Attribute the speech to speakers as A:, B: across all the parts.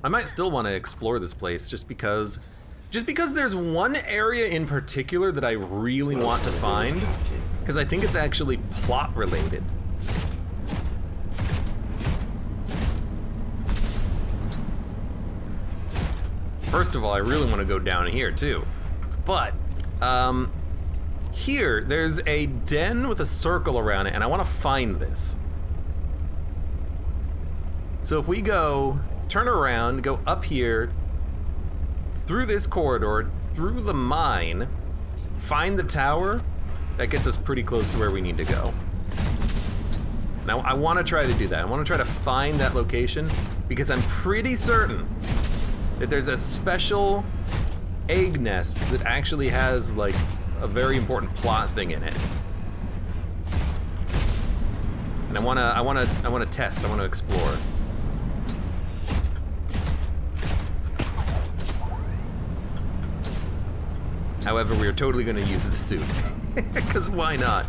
A: I might still want to explore this place just because there's one area in particular that I really want to find, because I think it's actually plot related. First of all, I really want to go down here too, but here there's a den with a circle around it, and I want to find this. So if we go, turn around, go up here, through this corridor, through the mine, find the tower, that gets us pretty close to where we need to go. Now, I want to try to do that. I want to try to find that location, because I'm pretty certain that there's a special egg nest that actually has, like, a very important plot thing in it. And I want to test, I want to explore. However, we are totally going to use the suit, because why not?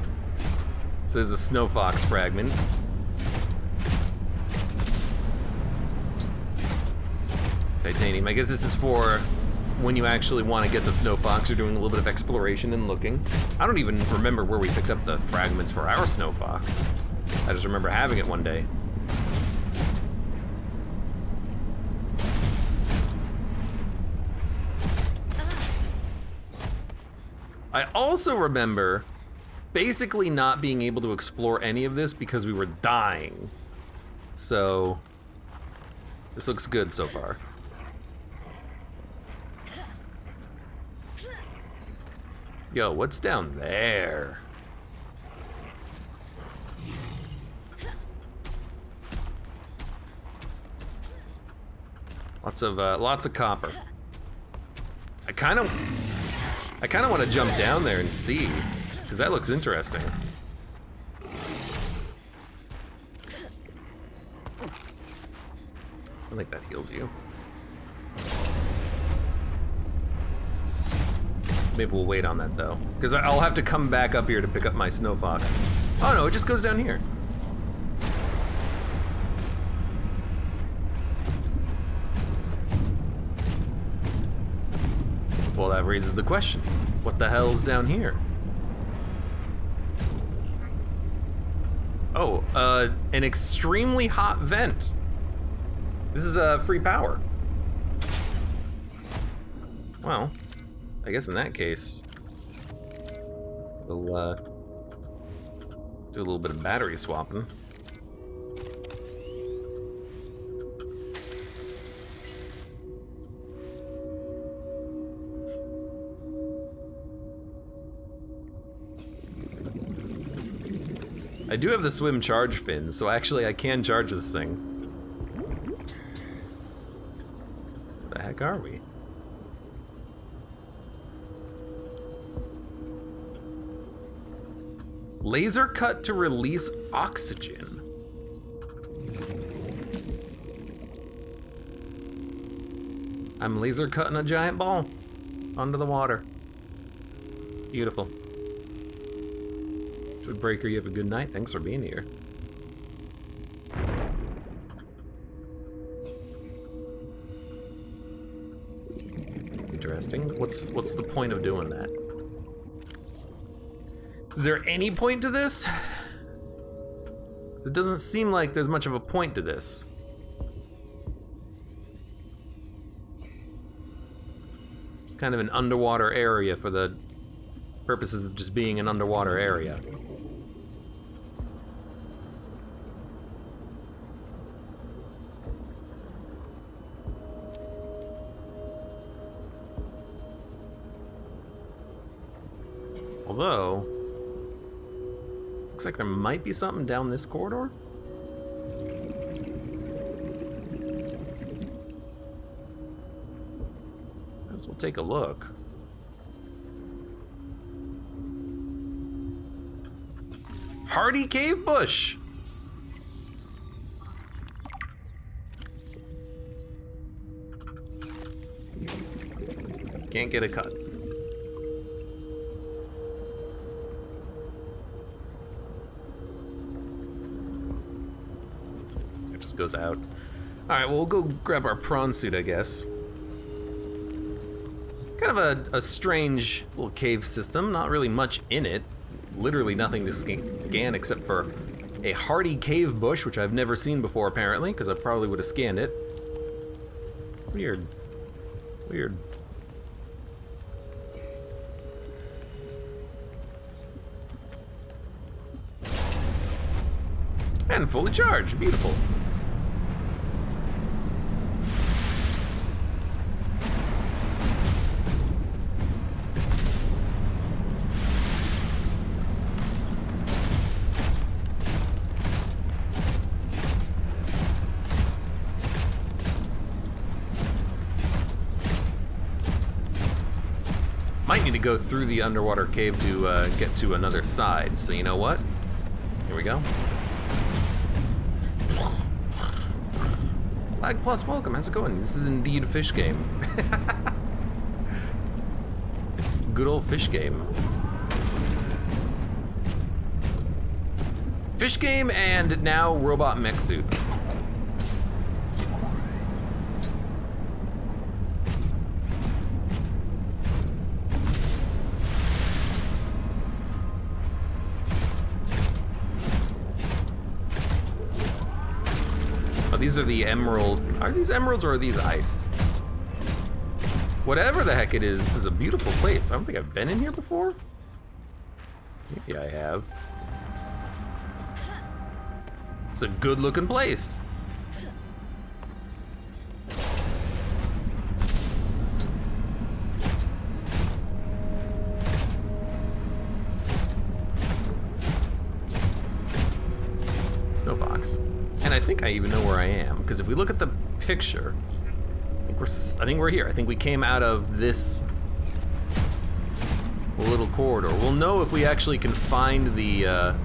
A: So there's a snow fox fragment. Titanium. I guess this is for when you actually want to get the snow fox. You're doing a little bit of exploration and looking. I don't even remember where we picked up the fragments for our snow fox. I just remember having it one day. I also remember basically not being able to explore any of this because we were dying. So, this looks good so far. Yo, what's down there? Lots of copper. I kind of want to jump down there and see, because that looks interesting. I think that heals you. Maybe we'll wait on that though, because I'll have to come back up here to pick up my snow fox. Oh no, it just goes down here. Well, that raises the question. What the hell's down here? Oh, an extremely hot vent. This is free power. Well, I guess in that case, we'll do a little bit of battery swapping. I do have the swim charge fins, so actually I can charge this thing. Where the heck are we? Laser cut to release oxygen. I'm laser cutting a giant ball under the water. Beautiful. Breaker, you have a good night. Thanks for being here. Interesting. What's the point of doing that? Is there any point to this? It doesn't seem like there's much of a point to this. It's kind of an underwater area for the purposes of just being an underwater area. Although, looks like there might be something down this corridor. Guess we'll take a look. Hardy cave bush. Can't get a cut. It just goes out. Alright, well, we'll go grab our prawn suit, I guess. Kind of a strange little cave system, not really much in it. Literally nothing to scan except for a hardy cave bush, which I've never seen before apparently, because I probably would have scanned it. Weird. Weird. And fully charged, beautiful. Might need to go through the underwater cave to get to another side, so you know what? Here we go. Lag Plus, welcome, how's it going? This is indeed a fish game. Good old fish game. Fish game and now robot mech suit. These are the emerald. Are these emeralds or are these ice? Whatever the heck it is, this is a beautiful place. I don't think I've been in here before. Maybe I have. It's a good looking place. Snow fox. And I think I even know where I am, because if we look at the picture, I think we're here. I think we came out of this little corridor. We'll know if we actually can find the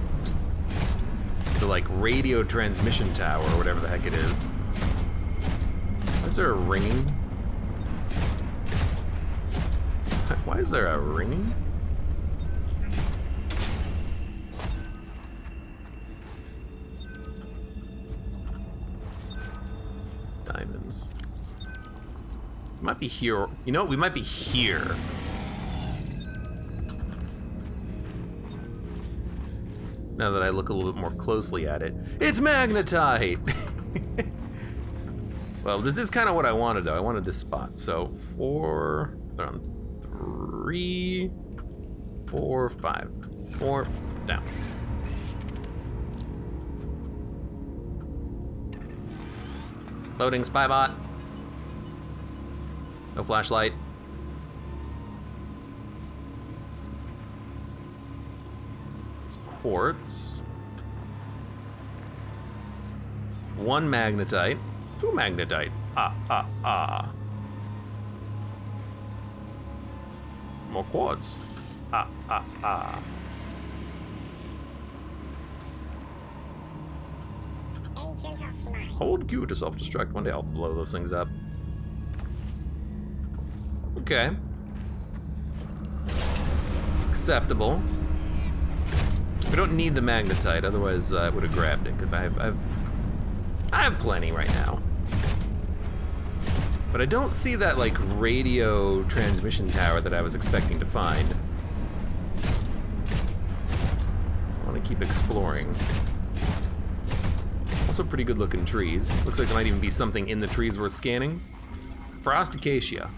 A: like radio transmission tower or whatever the heck it is. Is there a ringing? Why is there a ringing? Diamonds. We might be here. You know what? We might be here. Now that I look a little bit more closely at it. It's magnetite! Well, this is kind of what I wanted though. I wanted this spot. So 4, they're on 3, 4, 5. 4, down. Loading spybot. No flashlight. There's quartz. 1 magnetite. 2 magnetite. More quartz. Hold Q to self-destruct. One day I'll blow those things up. Okay. Acceptable. We don't need the magnetite, otherwise I would have grabbed it, because I have plenty right now. But I don't see that like radio transmission tower that I was expecting to find. So I want to keep exploring. Also pretty good looking trees. Looks like there might even be something in the trees we're scanning. Frost acacia.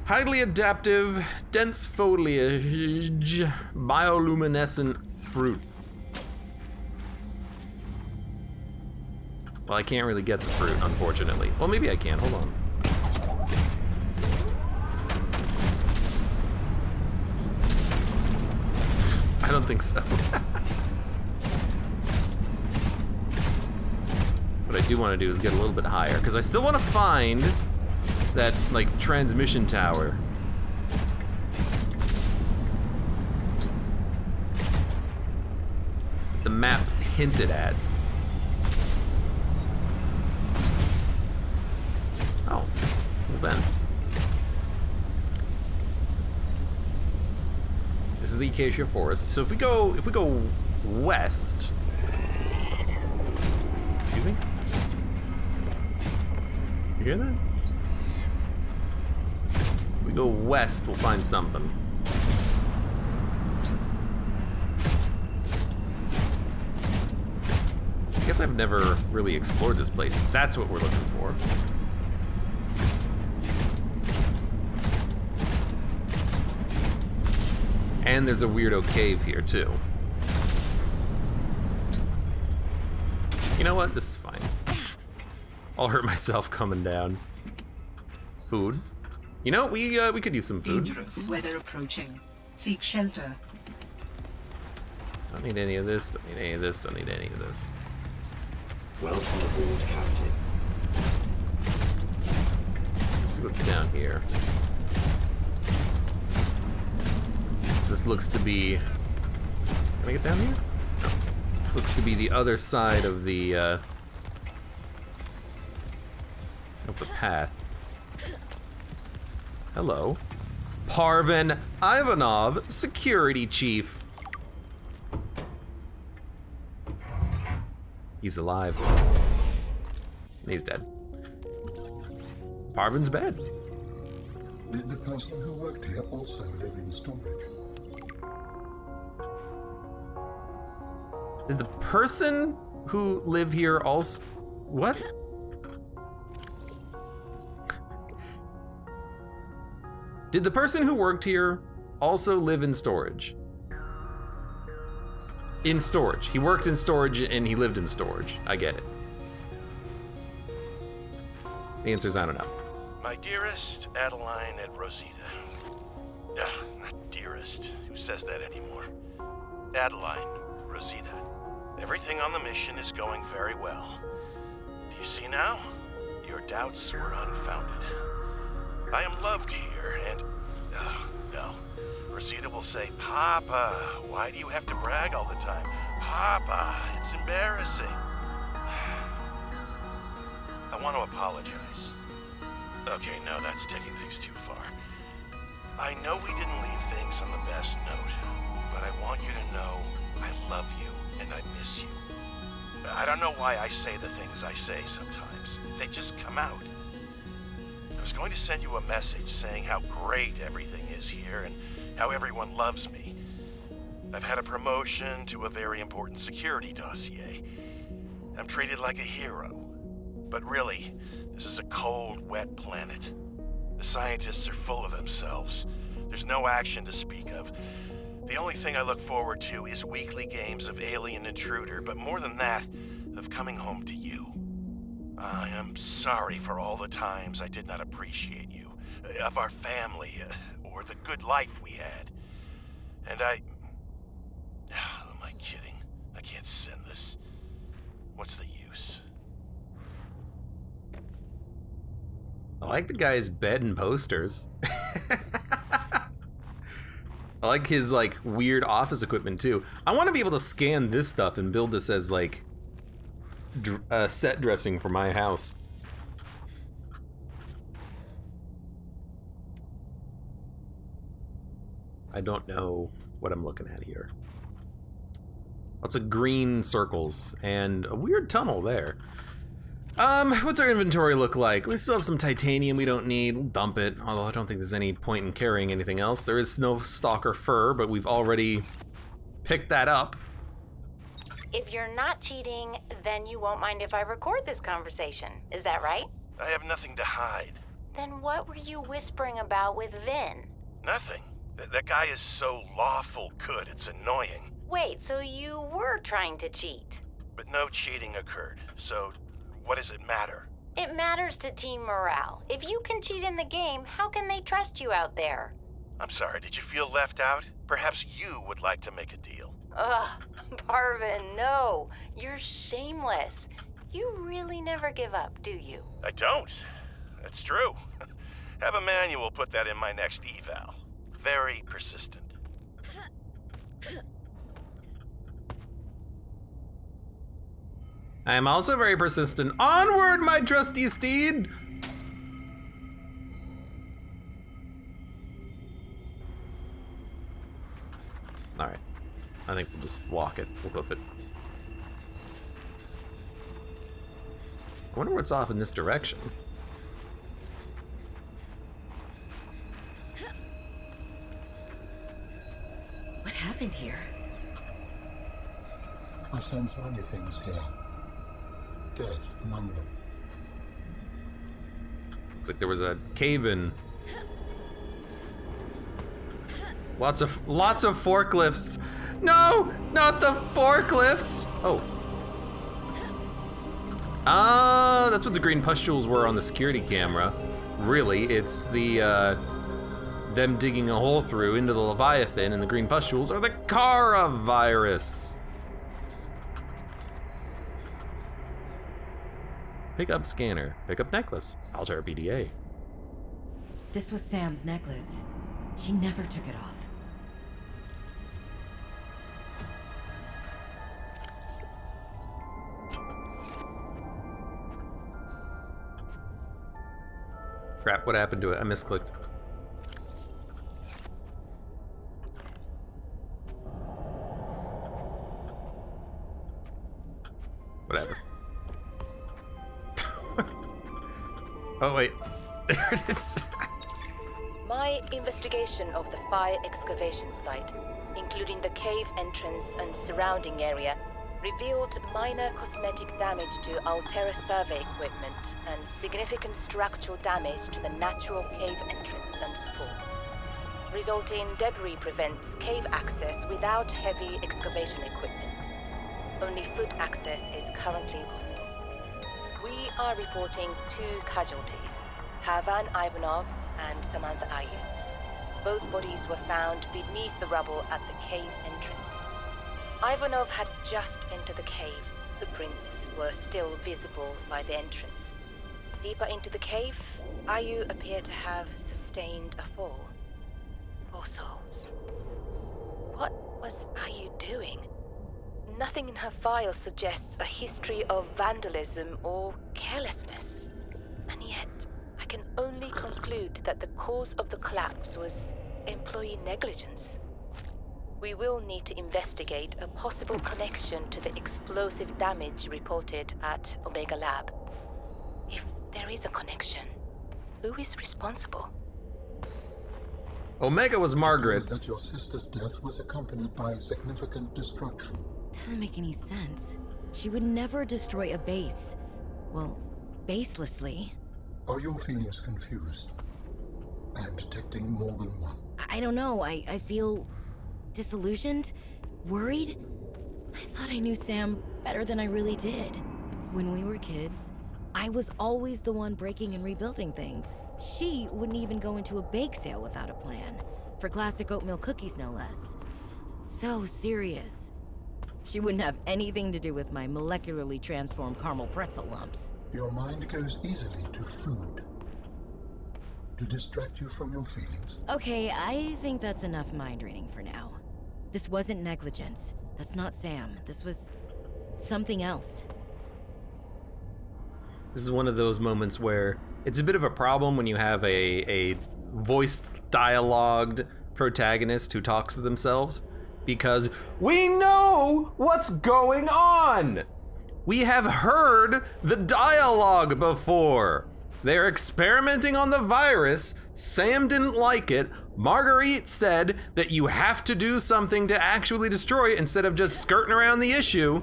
A: Highly adaptive, dense foliage, bioluminescent fruit. Well, I can't really get the fruit, unfortunately. Well, maybe I can. Hold on. I don't think so. What I do want to do is get a little bit higher, because I still want to find that, like, transmission tower. The map hinted at. Oh, well then. This is the Acacia Forest. So if we go west, You hear that? We go west, we'll find something. I guess I've never really explored this place. That's what we're looking for. And there's a weirdo cave here, too. You know what? This is fine. I'll hurt myself coming down. Food. You know, we could use some food.
B: Dangerous weather approaching. Seek shelter.
A: Don't need any of this, don't need any of this, don't need any of this.
C: Welcome aboard, Captain.
A: Let's see what's down here. This looks to be... Can I get down here? No. This looks to be the other side of the path. Hello. Parvin Ivanov, Security Chief. He's alive. And he's dead. Parvin's bed.
D: Did the person who worked here also live in storage?
A: Did the person who live here also... What? Did the person who worked here also live in storage? In storage. He worked in storage and he lived in storage. I get it. The answer is I don't know.
E: My dearest Adeline and Rosita. Not dearest. Who says that anymore? Adeline, Rosita. Everything on the mission is going very well. Do you see now? Your doubts were unfounded. I am loved here, and... no. Rosita will say, Papa, why do you have to brag all the time? Papa, it's embarrassing. I want to apologize. Okay, no, that's taking things too far. I know we didn't leave things on the best note, but I want you to know I love you and I miss you. I don't know why I say the things I say sometimes. They just come out. I was going to send you a message saying how great everything is here and how everyone loves me. I've had a promotion to a very important security dossier. I'm treated like a hero. But really, this is a cold, wet planet. The scientists are full of themselves. There's no action to speak of. The only thing I look forward to is weekly games of Alien Intruder, but more than that, of coming home to you. I am sorry for all the times I did not appreciate you, of our family, or the good life we had. And who am I kidding? I can't send this. What's the use?
A: I like the guy's bed and posters. I like his like weird office equipment too. I want to be able to scan this stuff and build this as like set dressing for my house. I don't know what I'm looking at here. Lots of green circles and a weird tunnel there. What's our inventory look like? We still have some titanium we don't need. We'll dump it, although I don't think there's any point in carrying anything else. There is no stalker fur, but we've already picked that up.
F: If you're not cheating, then you won't mind if I record this conversation. Is that right?
E: I have nothing to hide.
F: Then what were you whispering about with Vin?
E: Nothing. That guy is so lawful good, it's annoying.
F: Wait, so you were trying to cheat?
E: But no cheating occurred, so what does it matter?
F: It matters to team morale. If you can cheat in the game, how can they trust you out there?
E: I'm sorry, did you feel left out? Perhaps you would like to make a deal.
F: Ugh, Parvin, no. You're shameless. You really never give up, do you?
E: I don't. That's true. Have a manual put that in my next eval. Very persistent.
A: I am also very persistent. Onward, my trusty steed! Alright. I think we'll just walk it. We'll hoof it. I wonder what's off in this direction.
D: There's many things here. Death among them.
A: Looks like there was a cave-in. Lots of forklifts. No, not the forklifts. Oh. Ah, that's what the green pustules were on the security camera. Really, it's the them digging a hole through into the Leviathan, and the green pustules are the Kara virus. Pick up scanner. Pick up necklace. Alter PDA.
G: This was Sam's necklace. She never took it off.
A: Crap, what happened to it? I misclicked. Whatever. Oh, wait. There it is.
F: My investigation of the fire excavation site, including the cave entrance and surrounding area, revealed minor cosmetic damage to Altera survey equipment and significant structural damage to the natural cave entrance and supports. Resulting debris prevents cave access without heavy excavation equipment. Only foot access is currently possible. We are reporting 2 casualties, Pavan Ivanov and Samantha Ayu. Both bodies were found beneath the rubble at the cave entrance. Ivanov had just entered the cave. The prints were still visible by the entrance. Deeper into the cave, Ayu appeared to have sustained a fall. Poor souls. What was Ayu doing? Nothing in her file suggests a history of vandalism or carelessness. And yet, I can only conclude that the cause of the collapse was employee negligence. We will need to investigate a possible connection to the explosive damage reported at Omega Lab. If there is a connection, who is responsible?
A: Omega was Margaret.
D: That your sister's death was accompanied by significant destruction.
G: Doesn't make any sense. She would never destroy a base. Well, baselessly.
D: Are your feelings confused? I am detecting more than one.
G: I don't know. I feel disillusioned, worried. I thought I knew Sam better than I really did. When we were kids, I was always the one breaking and rebuilding things. She wouldn't even go into a bake sale without a plan. For classic oatmeal cookies, no less. So serious. She wouldn't have anything to do with my molecularly transformed caramel pretzel lumps.
D: Your mind goes easily to food. To distract you from your feelings.
G: Okay, I think that's enough mind reading for now. This wasn't negligence. That's not Sam. This was something else.
A: This is one of those moments where it's a bit of a problem when you have a voiced, dialogued protagonist who talks to themselves, because we know what's going on! We have heard the dialogue before. They're experimenting on the virus. Sam didn't like it. Marguerite said that you have to do something to actually destroy it instead of just skirting around the issue.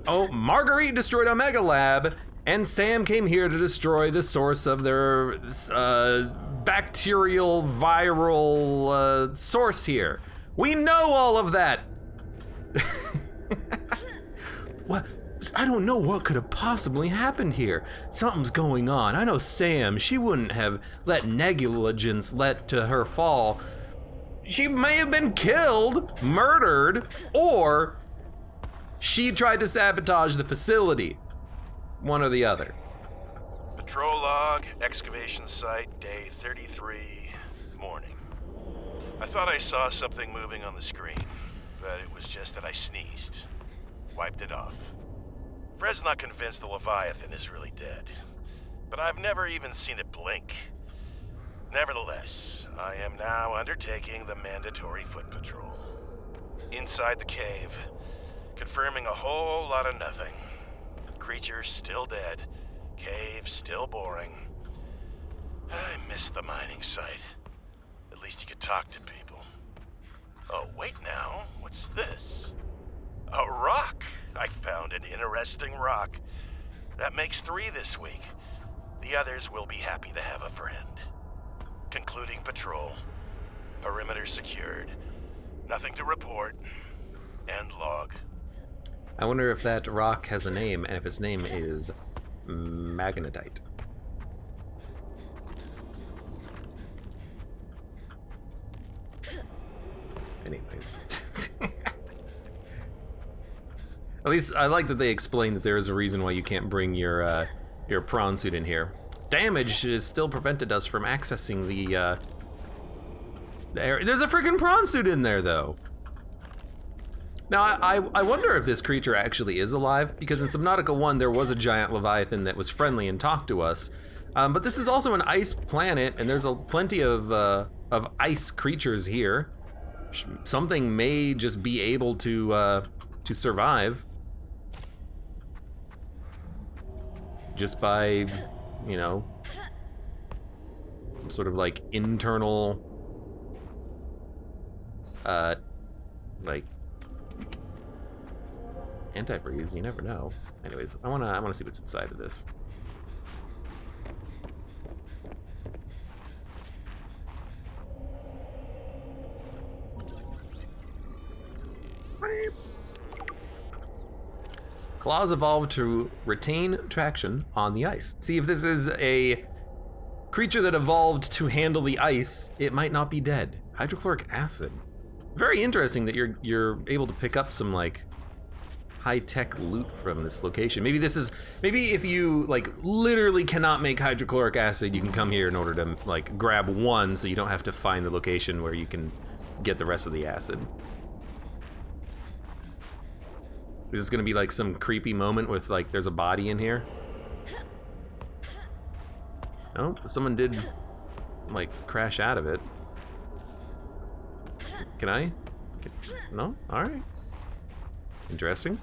A: Oh, Marguerite destroyed Omega Lab, and Sam came here to destroy the source of their bacterial viral source here. We know all of that. What? I don't know what could have possibly happened here. Something's going on. I know Sam, she wouldn't have let negligence led to her fall. She may have been killed, murdered, or she tried to sabotage the facility. One or the other.
E: Patrol log, excavation site, day 33, morning. I thought I saw something moving on the screen, but it was just that I sneezed. Wiped it off. Fred's not convinced the Leviathan is really dead, but I've never even seen it blink. Nevertheless, I am now undertaking the mandatory foot patrol. Inside the cave, confirming a whole lot of nothing. Creatures still dead, cave still boring. I miss the mining site. At least you could talk to people. Oh, wait now, what's this? A rock! I found an interesting rock. That makes 3 this week. The others will be happy to have a friend. Concluding patrol. Perimeter secured. Nothing to report. End log.
A: I wonder if that rock has a name, and if its name is magnetite. Anyways. At least I like that they explain that there is a reason why you can't bring your prawn suit in here. Damage has still prevented us from accessing the area. There's a freaking prawn suit in there, though. Now, I wonder if this creature actually is alive, because in Subnautica 1 there was a giant Leviathan that was friendly and talked to us. But this is also an ice planet, and there's plenty of ice creatures here. Something may just be able to survive. Just by, you know, some sort of like internal, like antifreeze. You never know. Anyways, I wanna see what's inside of this. Claws evolved to retain traction on the ice. See, if this is a creature that evolved to handle the ice, it might not be dead. Hydrochloric acid. Very interesting that you're able to pick up some like high-tech loot from this location. Maybe if you like literally cannot make hydrochloric acid, you can come here in order to like grab one, so you don't have to find the location where you can get the rest of the acid. Is this gonna be like some creepy moment with like there's a body in here? Oh, someone did like crash out of it. Can I? No? Alright. Interesting.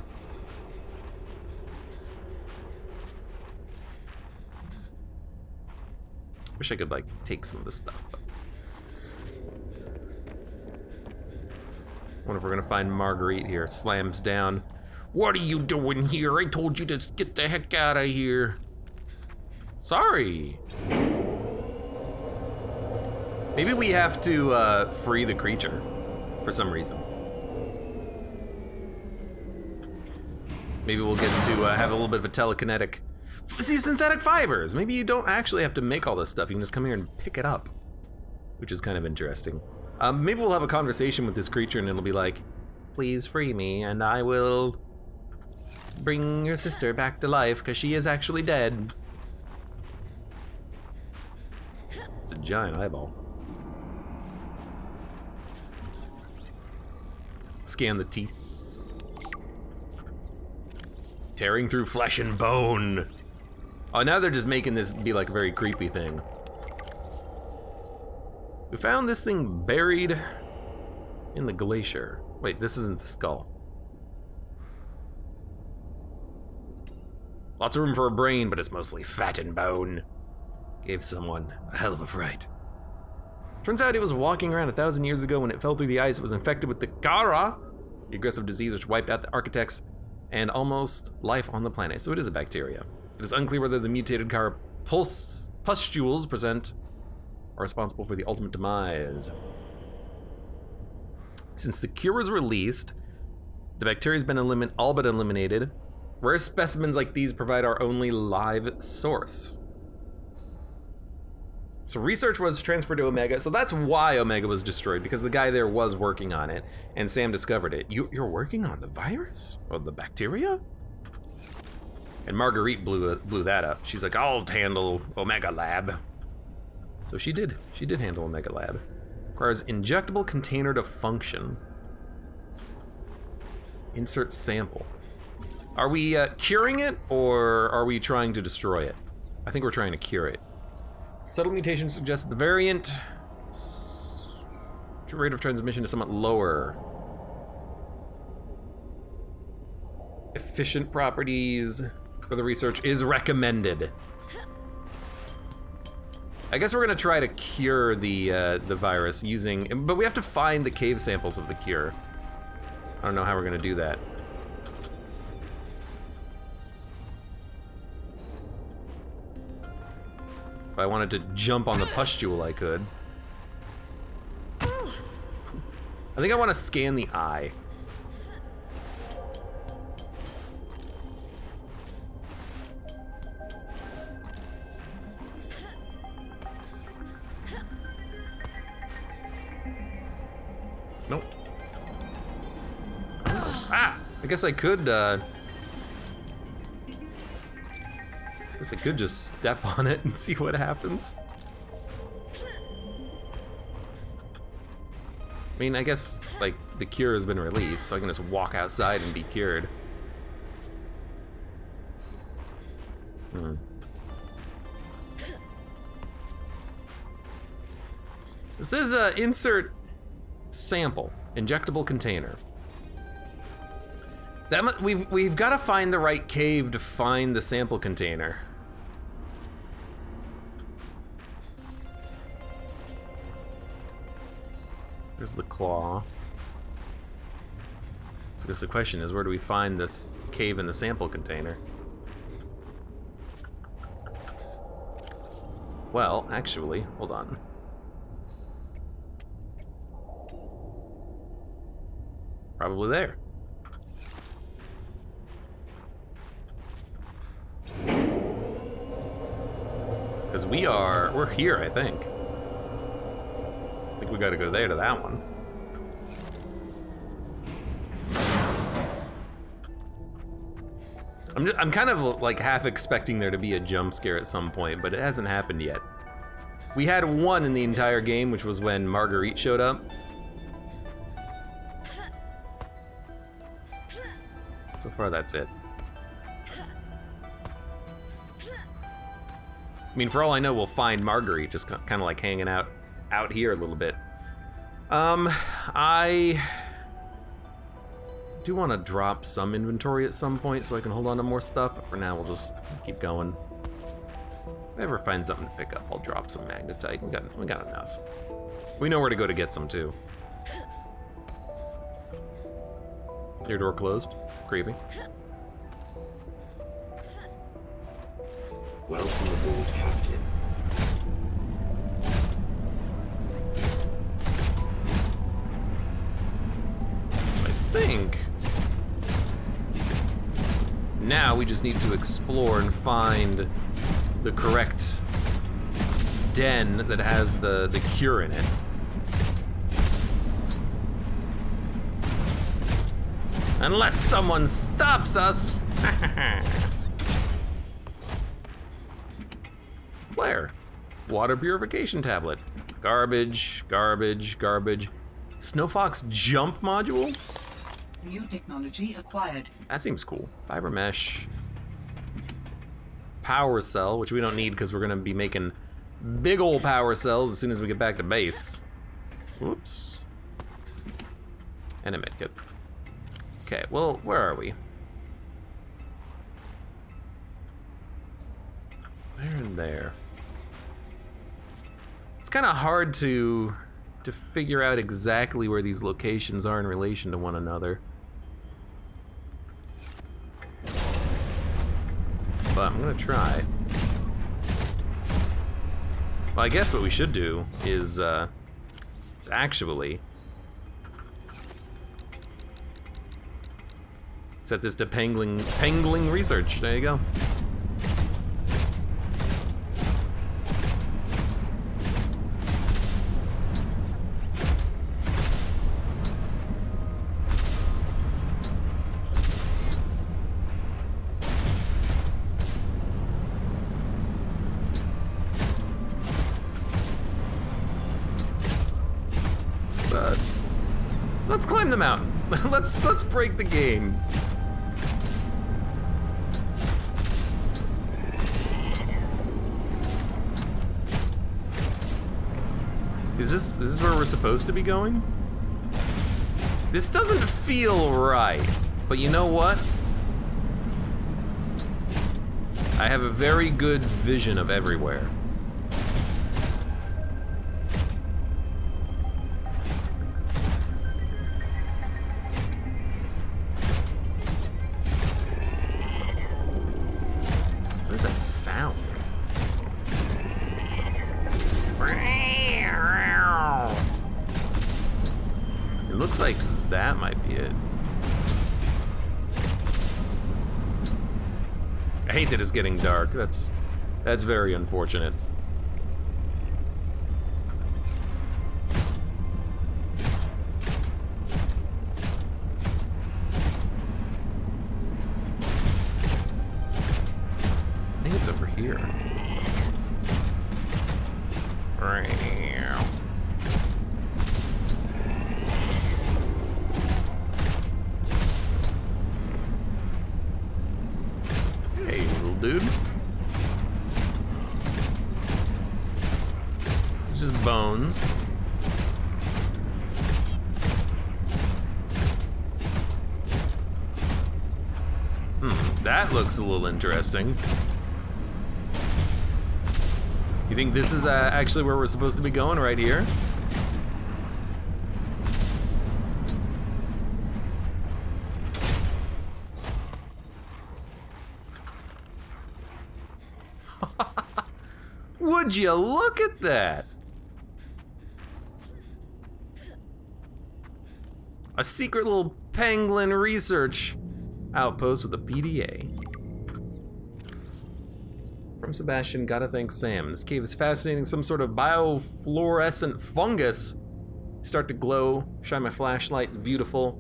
A: Wish I could like take some of this stuff, but I wonder if we're gonna find Marguerite here. Slams down. What are you doing here? I told you to get the heck out of here. Sorry. Maybe we have to free the creature for some reason. Maybe we'll get to have a little bit of a telekinetic. See, synthetic fibers. Maybe you don't actually have to make all this stuff. You can just come here and pick it up, which is kind of interesting. Maybe we'll have a conversation with this creature and it'll be like, please free me and I will bring your sister back to life because she is actually dead. It's a giant eyeball. Scan the teeth. Tearing through flesh and bone. Oh, now they're just making this be like a very creepy thing. We found this thing buried in the glacier. Wait, this isn't the skull. Lots of room for a brain, but it's mostly fat and bone. Gave someone a hell of a fright. Turns out it was walking around 1,000 years ago when it fell through the ice. It was infected with the Gara, the aggressive disease which wiped out the architects and almost life on the planet. So it is a bacteria. It is unclear whether the mutated Gara pustules present are responsible for the ultimate demise. Since the cure was released, the bacteria's been all but eliminated. Rare specimens like these provide our only live source. So research was transferred to Omega, so that's why Omega was destroyed, because the guy there was working on it, and Sam discovered it. You're working on the virus? Or the bacteria? And Marguerite blew that up. She's like, I'll handle Omega Lab. So she did handle Omega Lab. Requires injectable container to function. Insert sample. Are we curing it, or are we trying to destroy it? I think we're trying to cure it. Subtle mutation suggests the variant rate of transmission is somewhat lower. Efficient properties for the research is recommended. I guess we're gonna try to cure the virus using, but we have to find the cave samples of the cure. I don't know how we're gonna do that. If I wanted to jump on the pustule, I could. I think I want to scan the eye. Nope. Ah! I guess I could, guess I could just step on it and see what happens. I mean, I guess, like, the cure has been released, so I can just walk outside and be cured. This is insert sample, injectable container. We've got to find the right cave to find the sample container. There's the claw. So I guess the question is, where do we find this cave in the sample container? Well, actually, hold on. Probably there. Because we're here, I think. I think we gotta go there to that one. I'm kind of like half expecting there to be a jump scare at some point, but it hasn't happened yet. We had one in the entire game, which was when Marguerite showed up. So far, that's it. I mean, for all I know, we'll find Marguerite just kind of like hanging out here a little bit. I do want to drop some inventory at some point so I can hold on to more stuff, but for now we'll just keep going. If I ever find something to pick up, I'll drop some magnetite. We got enough. We know where to go to get some too. Your door closed. Creepy.
C: Welcome aboard, Captain.
A: So I think now we just need to explore and find the correct den that has the cure in it. Unless someone stops us. Flare. Water purification tablet. Garbage, garbage, garbage. Snowfox jump module?
B: New technology acquired.
A: That seems cool. Fiber mesh. Power cell, which we don't need because we're gonna be making big old power cells as soon as we get back to base. Whoops. And a medkit. Okay, well, where are we? There and there. It's kind of hard to figure out exactly where these locations are in relation to one another. But I'm gonna try. Well, I guess what we should do is actually set this to pangling research. There you go. Let's climb the mountain. Let's break the game. Is this where we're supposed to be going? This doesn't feel right, but you know what? I have a very good vision of everywhere. What is that sound? It looks like that might be it. I hate that it's getting dark. That's very unfortunate. I think it's over here. Hey, little dude. It's just bones. That looks a little interesting. You think this is actually where we're supposed to be going, right here? Would you look at that? A secret little pangolin research outpost with a PDA. From Sebastian, gotta thank Sam. This cave is fascinating. Some sort of biofluorescent fungus. Start to glow. Shine my flashlight. It's beautiful.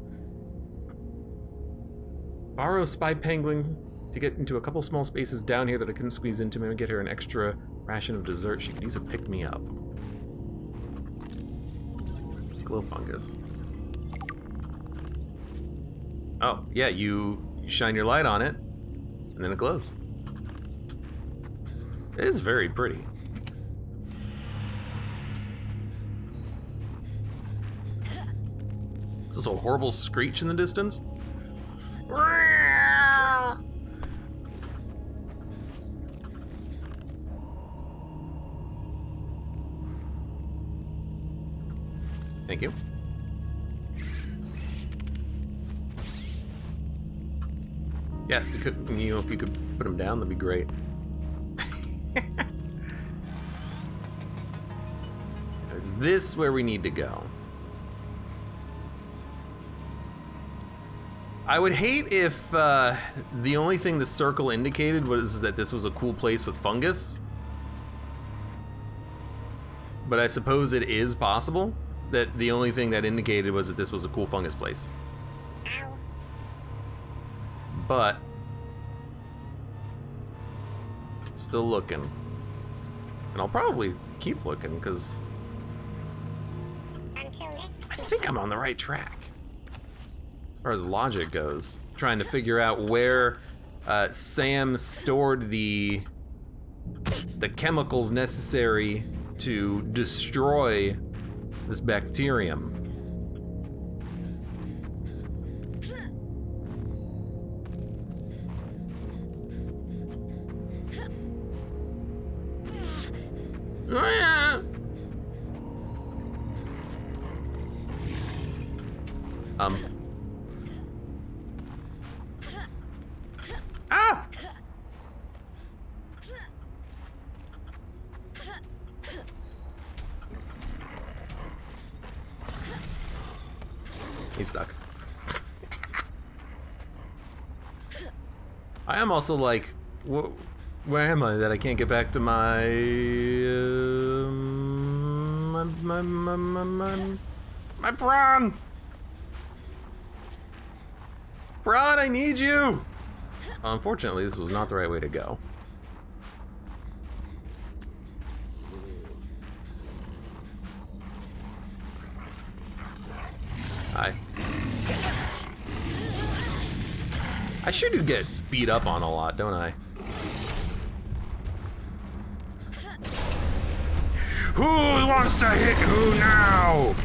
A: Borrow spy penguin to get into a couple small spaces down here that I couldn't squeeze into. Maybe get her an extra ration of dessert. She could use a pick-me-up. Glow fungus. Oh, yeah, you shine your light on it, and then it glows. It is very pretty. Is this a horrible screech in the distance? Thank you. Yeah, if you could put them down, that'd be great. Is this where we need to go? I would hate if the only thing the circle indicated was that this was a cool place with fungus. But I suppose it is possible that the only thing that indicated was that this was a cool fungus place. But still looking. And I'll probably keep looking because I think I'm on the right track as far as logic goes. Trying to figure out where Sam stored the chemicals necessary to destroy this bacterium. Ah! He's stuck. I am also like, where am I that I can't get back to my my prawn? Prawn, I need you! Unfortunately, this was not the right way to go. Hi. I sure do get beat up on a lot, don't I? Who wants to hit who now?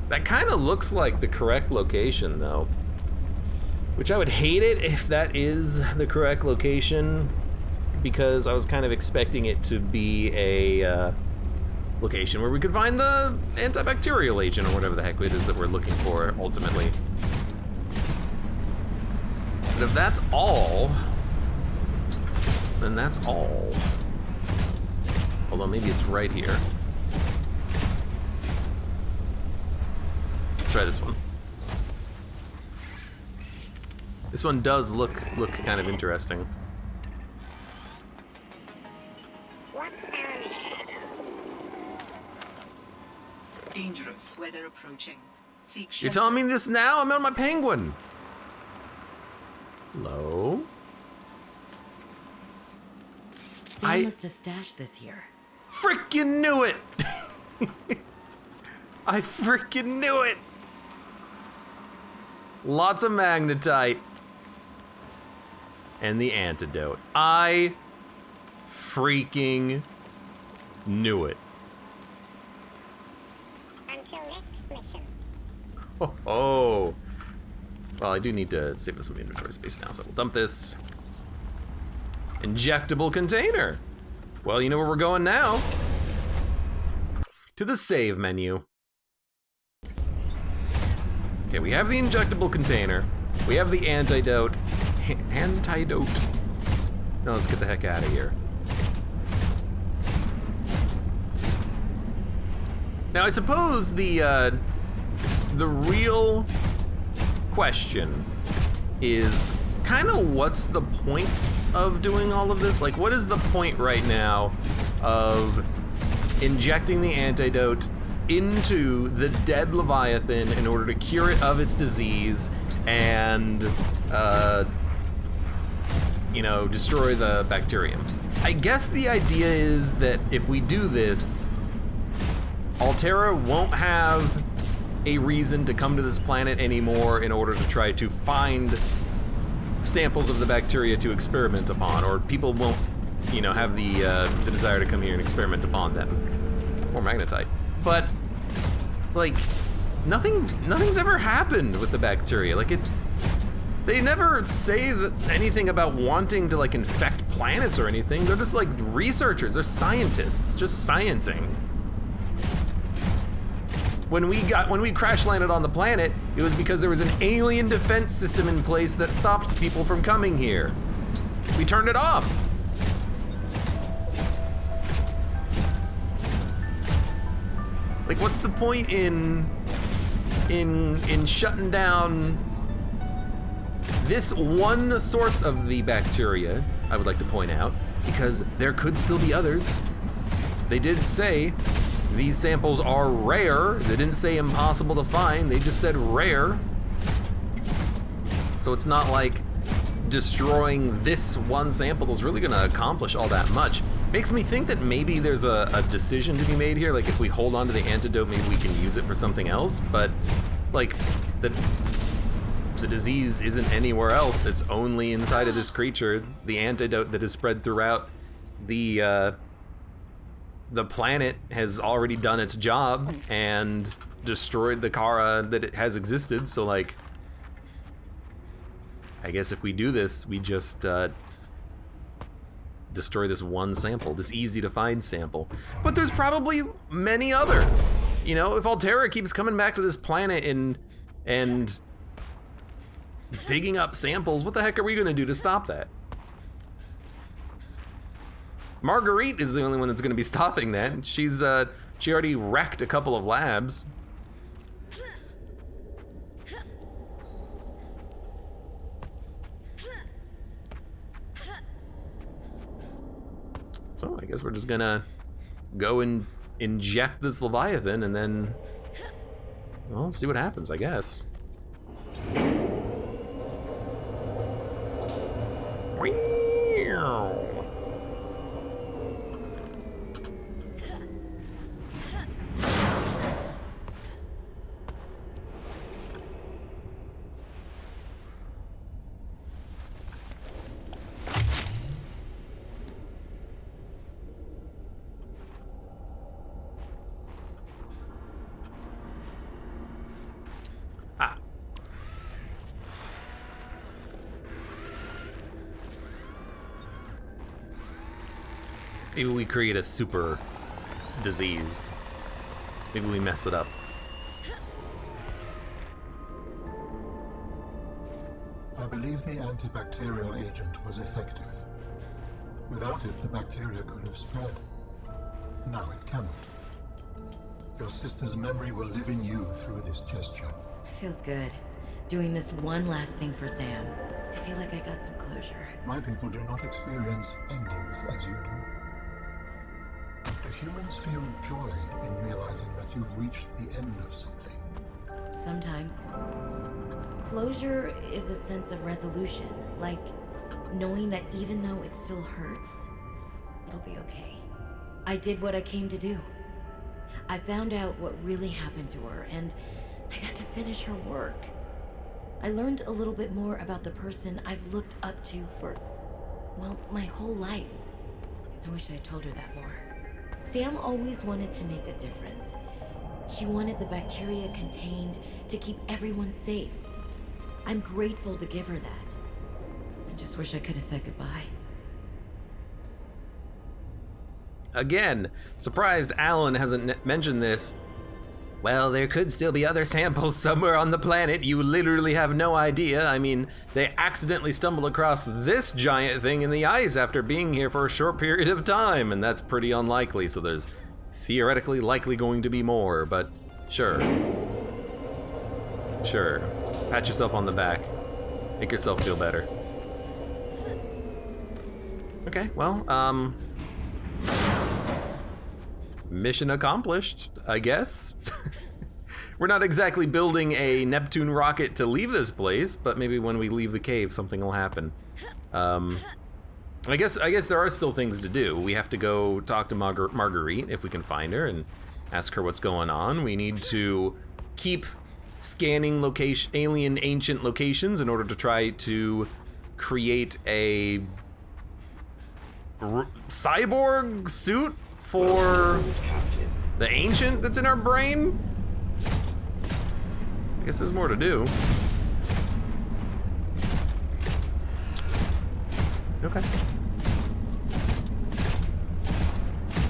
A: That kind of looks like the correct location, though. Which I would hate it if that is the correct location. because I was kind of expecting it to be a location where we could find the antibacterial agent or whatever the heck it is that we're looking for ultimately. But if that's all, then that's all. Although maybe it's right here. Let's try this one. This one does look kind of interesting.
H: What's our mission?
B: Dangerous weather approaching. Seek
A: You're
B: shelter.
A: telling me this now? I'm on my penguin. Hello?
G: Sam must have stashed this here.
A: Freaking knew it! I freaking knew it! Lots of magnetite. And the antidote. I freaking knew it.
H: Until next mission.
A: Oh. Well, I do need to save us some inventory space now, so we'll dump this. Injectable container. Well, you know where we're going now. To the save menu. Okay, we have the injectable container. We have the antidote. Antidote. No, let's get the heck out of here. Now, I suppose the real question is kind of what's the point of doing all of this? Like, what is the point right now of injecting the antidote into the dead Leviathan in order to cure it of its disease and, you know, destroy the bacterium? I guess the idea is that if we do this, Alterra won't have a reason to come to this planet anymore in order to try to find samples of the bacteria to experiment upon, or people won't, you know, have the desire to come here and experiment upon them. Or magnetite. But, like, nothing's ever happened with the bacteria. Like, they never say anything about wanting to, like, infect planets or anything. They're just, like, researchers. They're scientists, just sciencing. When we crash landed on the planet, it was because there was an alien defense system in place that stopped people from coming here. We turned it off. Like, what's the point in shutting down this one source of the bacteria? I would like to point out, because there could still be others. They did say these samples are rare. They didn't say impossible to find, they just said rare. So it's not like destroying this one sample is really gonna accomplish all that much. Makes me think that maybe there's a decision to be made here, like if we hold on to the antidote, maybe we can use it for something else, but like the disease isn't anywhere else, it's only inside of this creature. The antidote that is spread throughout the planet has already done its job and destroyed the Kara that it has existed, so like, I guess if we do this, we just destroy this one sample, this easy to find sample. But there's probably many others. You know, if Alterra keeps coming back to this planet and digging up samples, what the heck are we gonna do to stop that? Marguerite is the only one that's gonna be stopping that. She already wrecked a couple of labs. So I guess we're just gonna go and inject this Leviathan and then, well, see what happens, I guess. Ah, Maybe we create a super disease. Maybe we mess it up.
D: I believe the antibacterial agent was effective. Without it, the bacteria could have spread. Now it cannot. Your sister's memory will live in you through this gesture.
G: It feels good. Doing this one last thing for Sam. I feel like I got some closure.
D: My people do not experience endings as you do. Do humans feel joy in realizing that you've reached the end of something?
G: Sometimes. Closure is a sense of resolution, like knowing that even though it still hurts, it'll be okay. I did what I came to do. I found out what really happened to her, and I got to finish her work. I learned a little bit more about the person I've looked up to for, well, my whole life. I wish I'd told her that more. Sam always wanted to make a difference. She wanted the bacteria contained to keep everyone safe. I'm grateful to give her that. I just wish I could have said goodbye.
A: Again, surprised Alan hasn't mentioned this. Well, there could still be other samples somewhere on the planet. You literally have no idea. I mean, they accidentally stumbled across this giant thing in the ice after being here for a short period of time, and that's pretty unlikely, so there's theoretically likely going to be more, but sure. Sure. Pat yourself on the back. Make yourself feel better. Okay, well, mission accomplished, I guess. We're not exactly building a Neptune rocket to leave this place, but maybe when we leave the cave, something will happen. I guess there are still things to do. We have to go talk to Marguerite, if we can find her, and ask her what's going on. We need to keep scanning alien ancient locations in order to try to create a cyborg suit for the ancient that's in our brain. I guess there's more to do. Okay.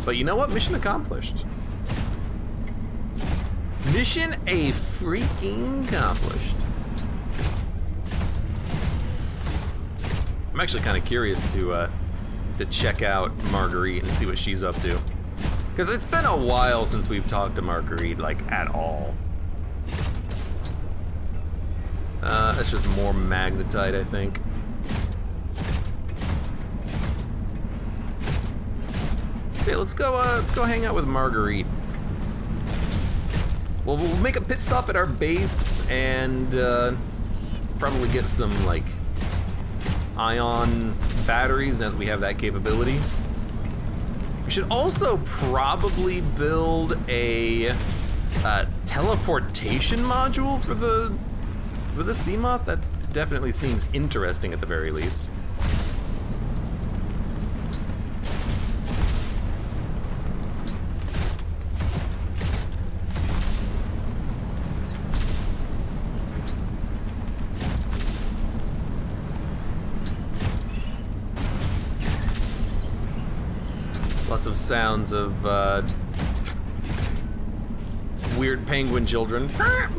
A: But you know what? Mission accomplished. Mission a freaking accomplished. I'm actually kind of curious to check out Marguerite and see what she's up to. Because it's been a while since we've talked to Marguerite, like, at all. That's just more magnetite, I think. So yeah, let's go hang out with Marguerite. Well, we'll make a pit stop at our base and probably get some, like, ion batteries now that we have that capability. We should also probably build a teleportation module for the Seamoth. That definitely seems interesting at the very least. Lots of sounds of weird penguin children. At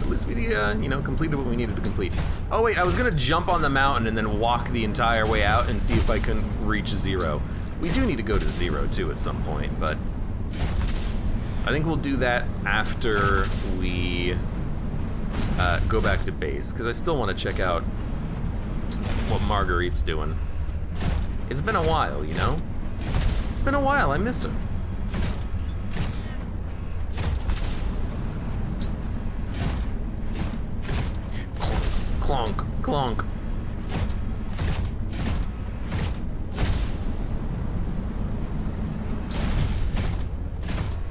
A: least we, completed what we needed to complete. Oh wait, I was gonna jump on the mountain and then walk the entire way out and see if I couldn't reach 0. We do need to go to 0 too at some point, but I think we'll do that after we go back to base, because I still want to check out what Marguerite's doing. It's been a while, you know? It's been a while, I miss her. Clonk, clonk.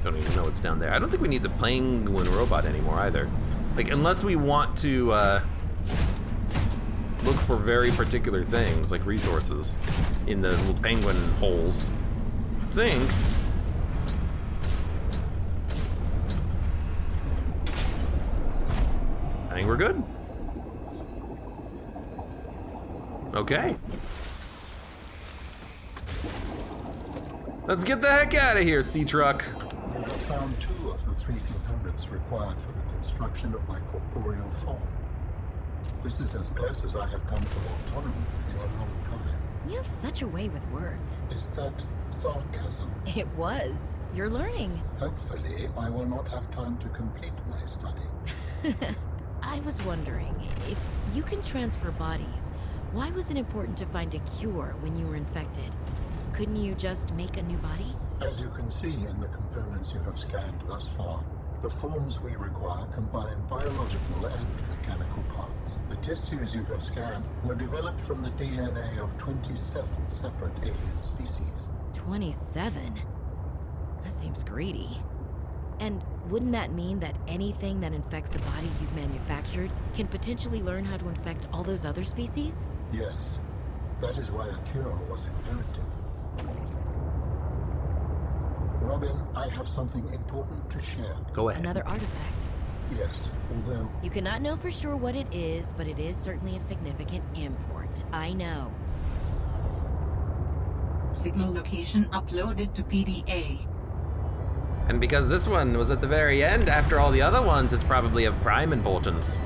A: Don't even know what's down there. I don't think we need the penguin robot anymore either. Like, unless we want to look for very particular things, like resources in the little penguin holes. I think we're good. Okay. Let's get the heck out of here, sea truck.
D: You have found 2 of the 3 components required for the construction of my corporeal form. This is as close as I have come to autonomy in a long time.
G: You have such a way with words.
D: Is that sarcasm?
G: It was. You're learning.
D: Hopefully, I will not have time to complete my study.
G: I was wondering, if you can transfer bodies, why was it important to find a cure when you were infected? Couldn't you just make a new body?
D: As you can see in the components you have scanned thus far, the forms we require combine biological and mechanical parts. The tissues you have scanned were developed from the DNA of 27 separate alien species.
G: 27? That seems greedy. And wouldn't that mean that anything that infects a body you've manufactured can potentially learn how to infect all those other species?
D: Yes, that is why a cure was imperative. Robin, I have something important to share.
A: Go ahead.
G: Another artifact.
D: Yes, although
G: You cannot know for sure what it is, but it is certainly of significant import. I know.
B: Signal location uploaded to PDA.
A: And because this one was at the very end after all the other ones, it's probably of prime importance.